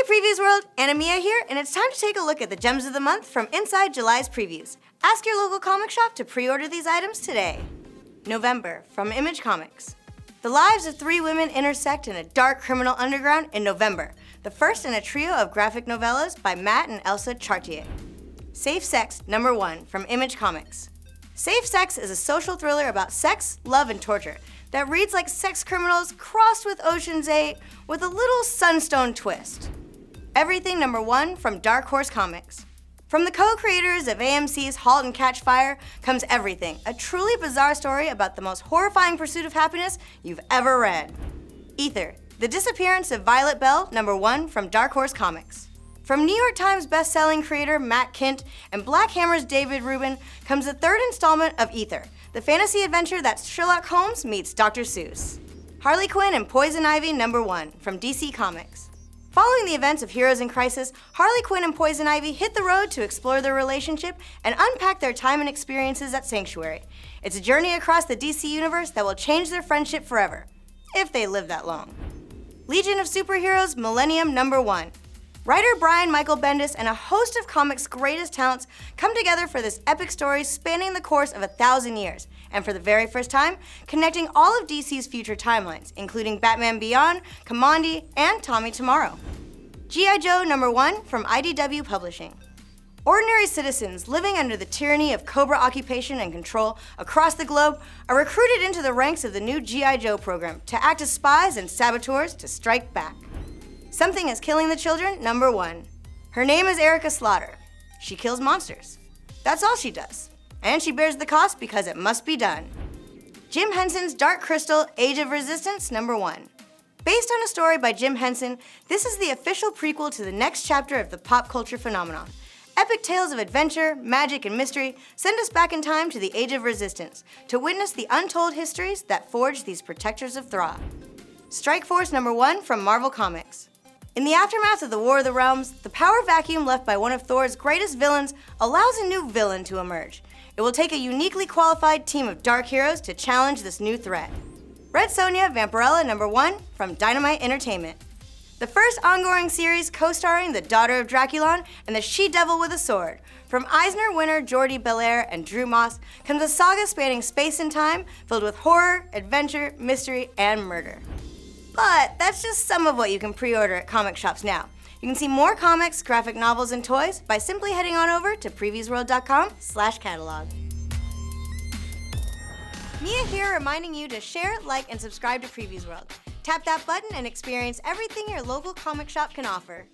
Previews World, Anna Mia here, and it's time to take a look at the gems of the month from inside July's previews. Ask your local comic shop to pre-order these items today. November, from Image Comics. The lives of three women intersect in a dark criminal underground in November, the first in a trio of graphic novellas by Matt and Elsa Chartier. Safe Sex, #1, from Image Comics. Safe Sex is a social thriller about sex, love, and torture that reads like Sex Criminals crossed with Ocean's 8 with a little Sunstone twist. Everything #1 from Dark Horse Comics. From the co-creators of AMC's *Halt and Catch Fire* comes Everything, a truly bizarre story about the most horrifying pursuit of happiness you've ever read. Ether, The Disappearance of Violet Bell, #1 from Dark Horse Comics. From New York Times best-selling creator Matt Kindt and Black Hammer's David Rubin comes the third installment of Ether, the fantasy adventure that's Sherlock Holmes meets Dr. Seuss. Harley Quinn and Poison Ivy, #1 from DC Comics. Following the events of Heroes in Crisis, Harley Quinn and Poison Ivy hit the road to explore their relationship and unpack their time and experiences at Sanctuary. It's a journey across the DC universe that will change their friendship forever, if they live that long. Legion of Superheroes, Millennium, #1. Writer Brian Michael Bendis and a host of comics' greatest talents come together for this epic story spanning the course of 1,000 years, and for the very first time, connecting all of DC's future timelines, including Batman Beyond, Kamandi, and Tommy Tomorrow. G.I. Joe, #1 from IDW Publishing. Ordinary citizens living under the tyranny of Cobra occupation and control across the globe are recruited into the ranks of the new G.I. Joe program to act as spies and saboteurs to strike back. Something is Killing the Children, #1. Her name is Erica Slaughter. She kills monsters. That's all she does. And she bears the cost because it must be done. Jim Henson's Dark Crystal, Age of Resistance, #1. Based on a story by Jim Henson, this is the official prequel to the next chapter of the pop culture phenomenon. Epic tales of adventure, magic, and mystery send us back in time to the Age of Resistance to witness the untold histories that forged these protectors of Thra. Strikeforce, #1 from Marvel Comics. In the aftermath of the War of the Realms, the power vacuum left by one of Thor's greatest villains allows a new villain to emerge. It will take a uniquely qualified team of dark heroes to challenge this new threat. Red Sonja Vampirella, #1 from Dynamite Entertainment. The first ongoing series co-starring the daughter of Draculon and the she-devil with a sword. From Eisner winner Jordi Belair and Drew Moss comes a saga spanning space and time filled with horror, adventure, mystery, and murder. But that's just some of what you can pre-order at comic shops now. You can see more comics, graphic novels, and toys by simply heading on over to previewsworld.com/catalog. Mia here reminding you to share, like, and subscribe to Previews World. Tap that button and experience everything your local comic shop can offer.